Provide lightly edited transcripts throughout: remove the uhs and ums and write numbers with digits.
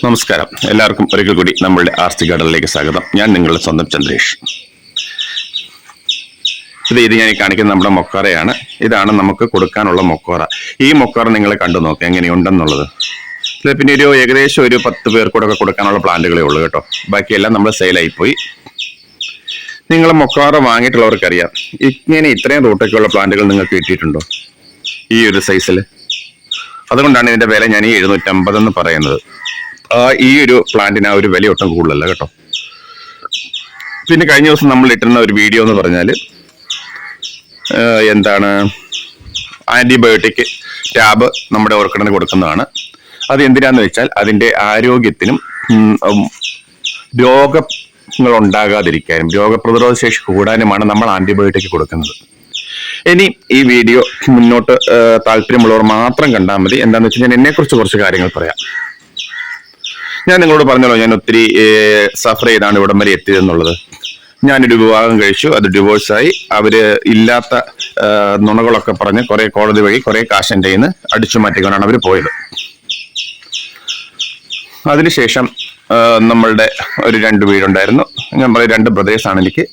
നമസ്കാരം, എല്ലാവർക്കും ഒരിക്കൽ കൂടി നമ്മളുടെ ആർത്തി ഗാർഡനിലേക്ക് സ്വാഗതം. ഞാൻ നിങ്ങളുടെ സ്വന്തം ചന്ദ്രേഷ്. ഇത് ഞാൻ കാണിക്കുന്ന നമ്മുടെ മൊക്കാറയാണ്. ഇതാണ് നമുക്ക് കൊടുക്കാനുള്ള മൊക്കോറ. ഈ മൊക്കാറ നിങ്ങൾ കണ്ടു നോക്കുക എങ്ങനെയുണ്ടെന്നുള്ളത്. പിന്നെ ഏകദേശം ഒരു 10 പേർക്കൂടെ കൊടുക്കാനുള്ള പ്ലാന്റുകളേ ഉള്ളൂ കേട്ടോ. ബാക്കിയെല്ലാം നമ്മൾ സെയിലായിപ്പോയി. നിങ്ങൾ മൊക്കാറ വാങ്ങിയിട്ടുള്ളവർക്കറിയാം, ഇത്രയും റൂട്ടൊക്കെയുള്ള പ്ലാന്റുകൾ നിങ്ങൾക്ക് കിട്ടിയിട്ടുണ്ടോ ഈ ഒരു സൈസിൽ? അതുകൊണ്ടാണ് ഇതിന്റെ വില ഞാൻ ഈ 750 എന്ന് പറയുന്നത്. ഈ ഒരു പ്ലാന്റിന് ആ ഒരു വില ഒട്ടും കൂടുതലല്ല കേട്ടോ. പിന്നെ കഴിഞ്ഞ ദിവസം നമ്മൾ ഇട്ടിരുന്ന ഒരു വീഡിയോ എന്ന് പറഞ്ഞാൽ എന്താണ്, ആന്റിബയോട്ടിക് ടാബ് നമ്മുടെ ഓർക്കിഡിന് കൊടുക്കുന്നതാണ്. അത് എന്തിനാന്ന് വെച്ചാൽ അതിന്റെ ആരോഗ്യത്തിനും രോഗങ്ങൾ ഉണ്ടാകാതിരിക്കാനും രോഗപ്രതിരോധ ശേഷി കൂടാനുമാണ് നമ്മൾ ആന്റിബയോട്ടിക് കൊടുക്കുന്നത്. ഇനി ഈ വീഡിയോ മുന്നോട്ട് താല്പര്യമുള്ളവർ മാത്രം കണ്ടാൽ മതി. എന്താണെന്ന് വെച്ചാൽ ഞാൻ എന്നെക്കുറിച്ച് കുറച്ച് കാര്യങ്ങൾ പറയാം. ഞാൻ നിങ്ങളോട് പറഞ്ഞല്ലോ, ഞാൻ ഒത്തിരി സഫർ ചെയ്താണ് ഇവിടം വരെ എത്തിയതെന്നുള്ളത്. ഞാനൊരു വിവാഹം കഴിച്ചു, അത് ഡിവോഴ്സായി. അവര് ഇല്ലാത്ത നുണകളൊക്കെ പറഞ്ഞ് കുറെ കോടതി വഴി കുറെ കാശ് എൻ്റെ കയ്യിൽ നിന്ന് അടിച്ചു മാറ്റിക്കൊണ്ടാണ് അവർ പോയത്. അതിനുശേഷം നമ്മളുടെ ഒരു 2 വീടുണ്ടായിരുന്നു. ഞാൻ പറയും 2 ബ്രദേഴ്സാണ് എനിക്ക്.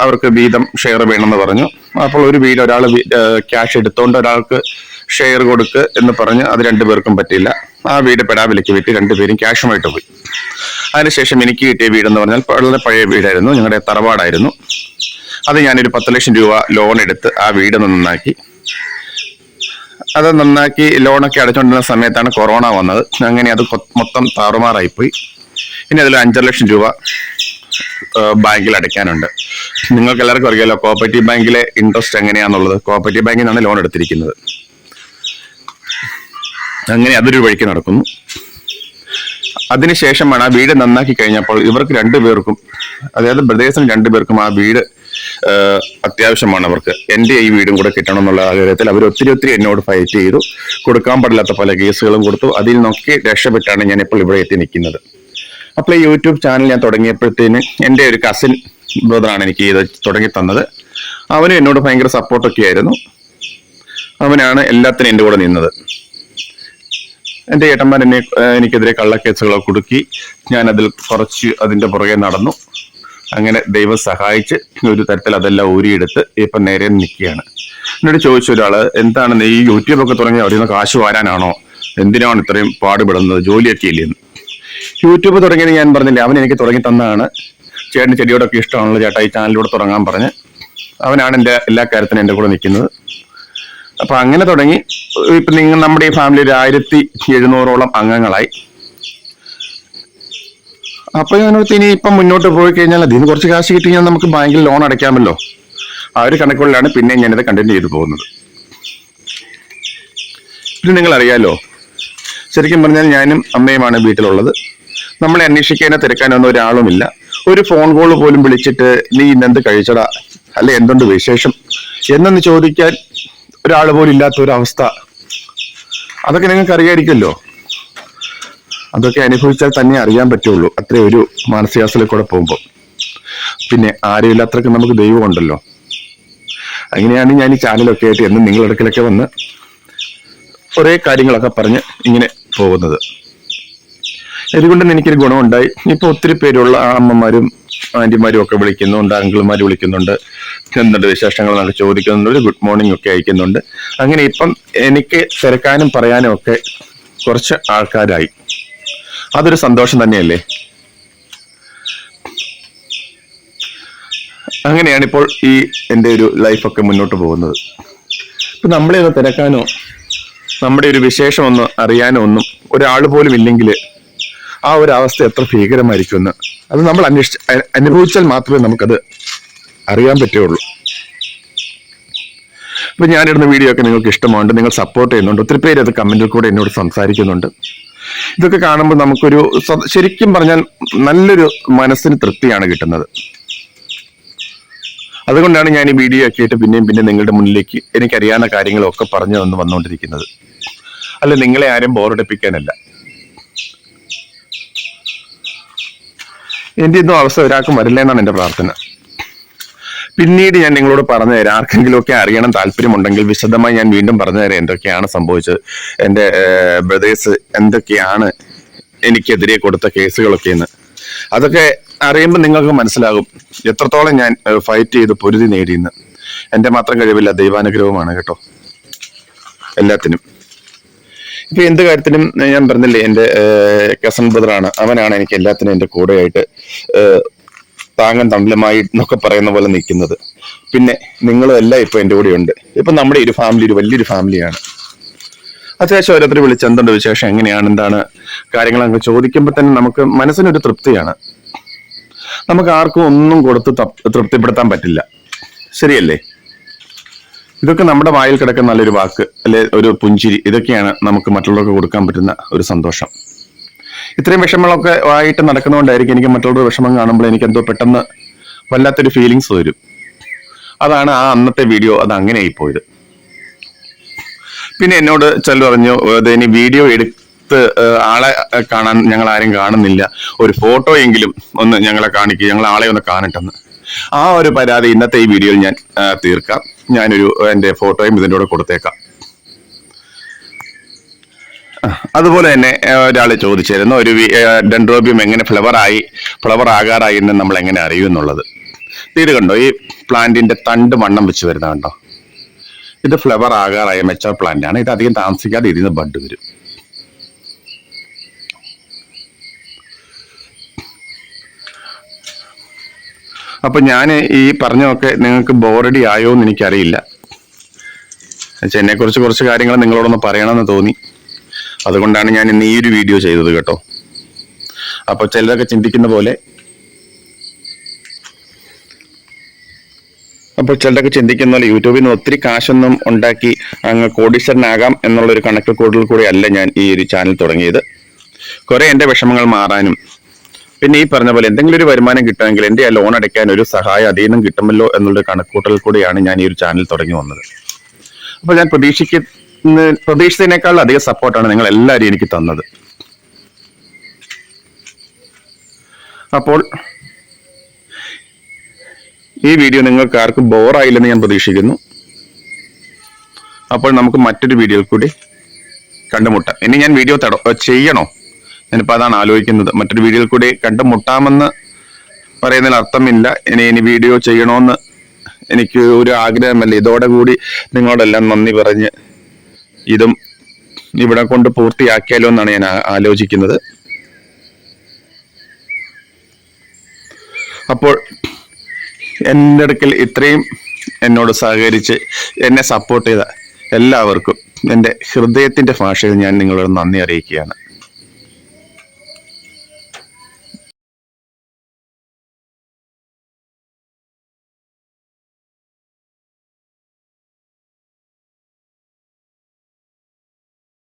അവർക്ക് വീതം ഷെയർ വേണമെന്ന് പറഞ്ഞു. അപ്പോൾ ഒരു വീട് ഒരാൾ ക്യാഷ് എടുത്തോണ്ട് ഒരാൾക്ക് ഷെയർ കൊടുക്ക് എന്ന് പറഞ്ഞ് അത് 2 പേർക്കും പറ്റിയില്ല. ആ വീട് പെടാവിലേക്ക് വിട്ട് 2 പേരും ക്യാഷുമായിട്ട് പോയി. അതിനുശേഷം എനിക്ക് കിട്ടിയ വീടെന്ന് പറഞ്ഞാൽ വളരെ പഴയ വീടായിരുന്നു, ഞങ്ങളുടെ തറവാടായിരുന്നു. അത് ഞാനൊരു 10 ലക്ഷം രൂപ ലോൺ എടുത്ത് ആ വീട് നന്നാക്കി. അത് നന്നാക്കി ലോണൊക്കെ അടച്ചുകൊണ്ടിരുന്ന സമയത്താണ് കൊറോണ വന്നത്. അങ്ങനെ അത് മൊത്തം താറുമാറായിപ്പോയി. ഇനി അതിൽ 5 ലക്ഷം രൂപ ബാങ്കിൽ അടയ്ക്കാനുണ്ട്. നിങ്ങൾക്ക് എല്ലാവർക്കും അറിയാലോ കോഓപ്പറേറ്റീവ് ബാങ്കിലെ ഇൻട്രസ്റ്റ് എങ്ങനെയാണെന്നുള്ളത്. കോഓപ്പറേറ്റീവ് ബാങ്കിൽ നിന്നാണ് ലോൺ എടുത്തിരിക്കുന്നത്. അങ്ങനെ അതൊരു വഴിക്ക് നടക്കുന്നു. അതിനുശേഷമാണ് ആ വീട് നന്നാക്കി കഴിഞ്ഞപ്പോൾ ഇവർക്ക് 2 പേർക്കും, അതായത് ബ്രദേഴ്സിന് 2 പേർക്കും ആ വീട് അത്യാവശ്യമാണ്. അവർക്ക് എൻ്റെ ഈ വീടും കൂടെ കിട്ടണം എന്നുള്ള ആഗ്രഹത്തിൽ അവർ ഒത്തിരി എന്നോട് ഫൈറ്റ് ചെയ്തു. കൊടുക്കാൻ പാടില്ലാത്ത പല കേസുകളും കൊടുത്തു. അതിൽ നിന്നൊക്കെ രക്ഷപ്പെട്ടാണ് ഞാൻ ഇപ്പോൾ ഇവിടെ എത്തി നിൽക്കുന്നത്. അപ്പോൾ ഈ യൂട്യൂബ് ചാനൽ ഞാൻ തുടങ്ങിയപ്പോഴത്തേന് എൻ്റെ ഒരു കസിൻ ബ്രദറാണ് എനിക്ക് ഇത് തുടങ്ങി തന്നത്. അവനും എന്നോട് ഭയങ്കര സപ്പോർട്ടൊക്കെ ആയിരുന്നു. അവനാണ് എല്ലാത്തിനും എൻ്റെ കൂടെ നിന്നത്. എൻ്റെ ഏട്ടന്മാർ എനിക്കെതിരെ കള്ളക്കേസുകളൊക്കെ കുടുക്കി. ഞാനതിൽ കുറച്ച് അതിൻ്റെ പുറകെ നടന്നു. അങ്ങനെ ദൈവം സഹായിച്ച് ഒരു തരത്തിൽ അതെല്ലാം ഊരിയെടുത്ത് ഇപ്പം നേരെ നിൽക്കുകയാണ്. എന്നോട് ചോദിച്ച ഒരാള്, എന്താണ് ഈ യൂട്യൂബൊക്കെ തുടങ്ങി അവിടെ നിന്ന് കാശ് വാരാനാണോ, എന്തിനാണ് ഇത്രയും പാടുപെടുന്നത്, ജോലിയൊക്കെ ഇല്ലെന്ന്. യൂട്യൂബ് തുടങ്ങിയത് ഞാൻ പറഞ്ഞില്ലേ, അവൻ എനിക്ക് തുടങ്ങി തന്നതാണ്. ചേട്ടന് ചെടിയോടൊക്കെ ഇഷ്ടമാണല്ലോ ചേട്ടാ, ഈ ചാനലിലൂടെ തുടങ്ങാൻ പറഞ്ഞ് അവനാണ് എൻ്റെ എല്ലാ കാര്യത്തിനും എൻ്റെ കൂടെ നിൽക്കുന്നത്. അപ്പൊ അങ്ങനെ തുടങ്ങി. ഇപ്പൊ നമ്മുടെ ഈ ഫാമിലി ഒരു 1700ഓളം അംഗങ്ങളായി. അപ്പൊ ഞാനോർത്ത് ഇനി ഇപ്പം മുന്നോട്ട് പോയി കഴിഞ്ഞാൽ അതിന് കുറച്ച് കാശ് കിട്ടി കഴിഞ്ഞാൽ നമുക്ക് ബാങ്കിൽ ലോൺ അടയ്ക്കാമല്ലോ. ആ ഒരു കണക്കുകളിലാണ് പിന്നെ ഞാനിത് കണ്ടിന്യൂ ചെയ്തു പോകുന്നത്. പിന്നെ നിങ്ങൾ അറിയാലോ, ശരിക്കും പറഞ്ഞാൽ ഞാനും അമ്മയുമാണ് വീട്ടിലുള്ളത്. നമ്മളെ അന്വേഷിക്കാനോ തിരക്കാനൊന്നും ഒരാളുമില്ല. ഒരു ഫോൺ കോൾ പോലും വിളിച്ചിട്ട് നീ ഇന്നെന്ത് കഴിച്ചടാ, അല്ലെ എന്തുണ്ട് വിശേഷം എന്നൊന്ന് ചോദിക്കാൻ ഒരാൾ പോലും ഇല്ലാത്ത ഒരു അവസ്ഥ. അതൊക്കെ നിങ്ങൾക്ക് അറിയായിരിക്കുമല്ലോ. അതൊക്കെ അനുഭവിച്ചാൽ തന്നെ അറിയാൻ പറ്റുള്ളൂ, അത്രേ ഒരു മാനസികാവസ്ഥയിൽ കൂടെ പോകുമ്പോൾ. പിന്നെ ആരും ഇല്ലാത്തവർക്ക് നമുക്ക് ദൈവം ഉണ്ടല്ലോ. അങ്ങനെയാണ് ഞാൻ ഈ ചാനലൊക്കെ ആയിട്ട് എന്നും നിങ്ങളുടെ ഇടയ്ക്കിലൊക്കെ വന്ന് കുറേ കാര്യങ്ങളൊക്കെ പറഞ്ഞ് ഇങ്ങനെ പോകുന്നത്. ഇതുകൊണ്ട് എനിക്കൊരു ഗുണമുണ്ടായി. ഇപ്പൊ ഒത്തിരി പേരുള്ള അമ്മമാരും ആന്റിമാരും ഒക്കെ വിളിക്കുന്നുണ്ട്, അങ്കിൾമാർ വിളിക്കുന്നുണ്ട്, എന്തുണ്ട് വിശേഷങ്ങൾ എന്നൊക്കെ ചോദിക്കുന്നുണ്ട്, ഒരു ഗുഡ് മോർണിംഗ് ഒക്കെ അയക്കുന്നുണ്ട്. അങ്ങനെ ഇപ്പം എനിക്ക് തിരക്കാനും പറയാനും ഒക്കെ കുറച്ച് ആൾക്കാരായി. അതൊരു സന്തോഷം തന്നെയല്ലേ. അങ്ങനെയാണ് ഇപ്പോൾ ഈ എൻ്റെ ഒരു ലൈഫൊക്കെ മുന്നോട്ട് പോകുന്നത്. ഇപ്പൊ നമ്മളെ ഒന്ന് തിരക്കാനോ നമ്മുടെ ഒരു വിശേഷം ഒന്ന് അറിയാനോ ഒന്നും ഒരാൾ പോലും ഇല്ലെങ്കിൽ ആ ഒരു അവസ്ഥ എത്ര ഭീകരമായിരിക്കുമെന്ന് അത് നമ്മൾ അനുഭവിച്ചാൽ മാത്രമേ നമുക്കത് അറിയാൻ പറ്റുള്ളൂ. ഇപ്പൊ ഞാനിടുന്ന വീഡിയോ ഒക്കെ നിങ്ങൾക്ക് ഇഷ്ടമുണ്ട്, നിങ്ങൾ സപ്പോർട്ട് ചെയ്യുന്നുണ്ട്. ഒത്തിരി പേര് അത് കമന്റിൽ കൂടെ എന്നോട് സംസാരിക്കുന്നുണ്ട്. ഇതൊക്കെ കാണുമ്പോൾ നമുക്കൊരു ശരിക്കും പറഞ്ഞാൽ നല്ലൊരു മനസ്സിന് തൃപ്തിയാണ് കിട്ടുന്നത്. അതുകൊണ്ടാണ് ഞാൻ ഈ വീഡിയോ ഒക്കെ ആയിട്ട് പിന്നെയും നിങ്ങളുടെ മുന്നിലേക്ക് എനിക്കറിയാവുന്ന കാര്യങ്ങളൊക്കെ പറഞ്ഞു വന്നുകൊണ്ടിരിക്കുന്നത്. അല്ല, നിങ്ങളെ ആരും ബോറടിപ്പിക്കാനല്ല. എൻ്റെ ഇന്നും അവസ്ഥ ഒരാൾക്കും വരില്ല എന്നാണ് എൻ്റെ പ്രാർത്ഥന. പിന്നീട് ഞാൻ നിങ്ങളോട് പറഞ്ഞു തരാം. ആർക്കെങ്കിലും ഒക്കെ അറിയണം താല്പര്യമുണ്ടെങ്കിൽ വിശദമായി ഞാൻ വീണ്ടും പറഞ്ഞു തരാം എന്തൊക്കെയാണ് സംഭവിച്ചത്, എൻ്റെ ബ്രദേഴ്സ് എന്തൊക്കെയാണ് എനിക്കെതിരെ കൊടുത്ത കേസുകളൊക്കെയെന്ന്. അതൊക്കെ അറിയുമ്പോൾ നിങ്ങൾക്ക് മനസ്സിലാകും എത്രത്തോളം ഞാൻ ഫൈറ്റ് ചെയ്ത് പൊരുതി നേടിയെന്ന്. എൻ്റെ മാത്രം കഴിവില്ല, ദൈവാനുഗ്രഹവുമാണ് കേട്ടോ എല്ലാത്തിനും. ഇപ്പൊ എന്ത് കാര്യത്തിനും ഞാൻ പറഞ്ഞില്ലേ, എൻ്റെ കസൻ ബ്രദറാണ്, അവനാണ് എനിക്ക് എല്ലാത്തിനും എൻ്റെ കൂടെയായിട്ട് താങ്ങൻ തണ്ടലുമായി എന്നൊക്കെ പറയുന്ന പോലെ നിൽക്കുന്നത്. പിന്നെ നിങ്ങളും എല്ലാം ഇപ്പൊ എൻ്റെ കൂടെ ഉണ്ട്. ഇപ്പൊ നമ്മുടെ ഒരു ഫാമിലി ഒരു വലിയൊരു ഫാമിലിയാണ്. അത്യാവശ്യം ഓരോരുത്തർ വിളിച്ച് എന്തുണ്ട് വിശേഷം, എങ്ങനെയാണ്, എന്താണ് കാര്യങ്ങളൊക്കെ ചോദിക്കുമ്പോൾ തന്നെ നമുക്ക് മനസ്സിനൊരു തൃപ്തിയാണ്. നമുക്ക് ആർക്കും ഒന്നും കൊടുത്ത് തൃപ്തിപ്പെടുത്താൻ പറ്റില്ല, ശരിയല്ലേ? ഇതൊക്കെ നമ്മുടെ വായിൽ കിടക്കുന്ന നല്ലൊരു വാക്ക് അല്ലെ, ഒരു പുഞ്ചിരി, ഇതൊക്കെയാണ് നമുക്ക് മറ്റുള്ളവർക്ക് കൊടുക്കാൻ പറ്റുന്ന ഒരു സന്തോഷം. ഇത്രയും വിഷമങ്ങളൊക്കെ ആയിട്ട് നടക്കുന്നതുകൊണ്ടായിരിക്കും എനിക്ക് മറ്റുള്ളവരുടെ വിഷമം കാണുമ്പോൾ എനിക്ക് എന്തോ പെട്ടെന്ന് വല്ലാത്തൊരു ഫീലിങ്സ് വരും. അതാണ് ആ അന്നത്തെ വീഡിയോ അത് അങ്ങനെ ആയിപ്പോയത്. പിന്നെ എന്നോട് ചിലർ പറഞ്ഞു, ഇനി വീഡിയോ എടുത്ത് ആളെ കാണാൻ ഞങ്ങൾ ആരും കാണുന്നില്ല, ഒരു ഫോട്ടോ എങ്കിലും ഒന്ന് ഞങ്ങളെ കാണിക്കുക, ഞങ്ങൾ ആളെ ഒന്ന് കാണട്ടെന്ന്. ആ ഒരു പരാതി ഇന്നത്തെ ഈ വീഡിയോയിൽ ഞാൻ തീർക്കാം. ഞാനൊരു എൻ്റെ ഫോട്ടോയും ഇതിൻ്റെ കൂടെ കൊടുത്തേക്കാം. അതുപോലെ തന്നെ ഒരാൾ ചോദിച്ചിരുന്നു, ഒരു ഡെൻഡ്രോബിയം എങ്ങനെ ഫ്ലവർ ആകാറായി എന്ന് നമ്മൾ എങ്ങനെ അറിയും എന്നുള്ളത്. ഇത് കണ്ടോ, ഈ പ്ലാന്റിന്റെ തണ്ട് വണ്ണം വെച്ച് വരുന്ന കണ്ടോ, ഇത് ഫ്ലവർ ആകാറായ മെച്ചർ പ്ലാന്റ് ആണ്. ഇത് അധികം താമസിക്കാതെ ഇതിന് ബഡ് വരും. അപ്പൊ ഞാൻ ഈ പറഞ്ഞൊക്കെ നിങ്ങൾക്ക് ബോറടി ആയോ എന്ന് എനിക്കറിയില്ല. എന്നെ കുറിച്ച് കുറച്ച് കാര്യങ്ങൾ നിങ്ങളോടൊന്ന് പറയണമെന്ന് തോന്നി, അതുകൊണ്ടാണ് ഞാൻ ഇന്ന് ഈ ഒരു വീഡിയോ ചെയ്തത് കേട്ടോ. അപ്പൊ ചിലരൊക്കെ ചിന്തിക്കുന്ന പോലെ യൂട്യൂബിൽ നിന്ന് ഒത്തിരി കാശൊന്നും ഉണ്ടാക്കി അങ്ങ് കോടീശ്വരനാകാം എന്നുള്ളൊരു കണക്ക് കൂടുതൽ കൂടി അല്ല ഞാൻ ഈ ഒരു ചാനൽ തുടങ്ങിയത്. കുറെ എൻ്റെ വിഷമങ്ങൾ മാറാനും, പിന്നെ ഈ പറഞ്ഞ പോലെ എന്തെങ്കിലും ഒരു വരുമാനം കിട്ടുമെങ്കിൽ എൻ്റെ ആ ലോൺ അടയ്ക്കാൻ ഒരു സഹായം അതിൽ നിന്നും കിട്ടുമല്ലോ എന്നുള്ള കണക്കൂട്ടൽ കൂടിയാണ് ഞാൻ ഈ ഒരു ചാനൽ തുടങ്ങി വന്നത്. അപ്പോൾ ഞാൻ പ്രതീക്ഷിച്ചതിനേക്കാൾ അധികം സപ്പോർട്ടാണ് നിങ്ങൾ എല്ലാവരും എനിക്ക് തന്നത്. അപ്പോൾ ഈ വീഡിയോ നിങ്ങൾക്ക് ആർക്കും ബോറായില്ലെന്ന് ഞാൻ പ്രതീക്ഷിക്കുന്നു. അപ്പോൾ നമുക്ക് മറ്റൊരു വീഡിയോയിൽ കൂടി കണ്ടുമുട്ടാം. ഇനി ഞാൻ വീഡിയോ ചെയ്യണോ? ഞാനിപ്പോൾ അതാണ് ആലോചിക്കുന്നത്. മറ്റൊരു വീഡിയോയിൽ കൂടി കണ്ടുമുട്ടാമെന്ന് പറയുന്നതിൽ അർത്ഥമില്ല. ഇനി വീഡിയോ ചെയ്യണമെന്ന് എനിക്ക് ഒരു ആഗ്രഹമല്ല. ഇതോടെ കൂടി നിങ്ങളോടെല്ലാം നന്ദി പറഞ്ഞ് ഇതും ഇവിടെ കൊണ്ട് പൂർത്തിയാക്കിയാലോ എന്നാണ് ഞാൻ ആലോചിക്കുന്നത്. അപ്പോൾ എൻ്റെ അടുക്കൽ ഇത്രയും എന്നോട് സഹകരിച്ച് എന്നെ സപ്പോർട്ട് ചെയ്ത എല്ലാവർക്കും എൻ്റെ ഹൃദയത്തിൻ്റെ ഭാഷയിൽ ഞാൻ നിങ്ങളോട് നന്ദി അറിയിക്കുകയാണ്.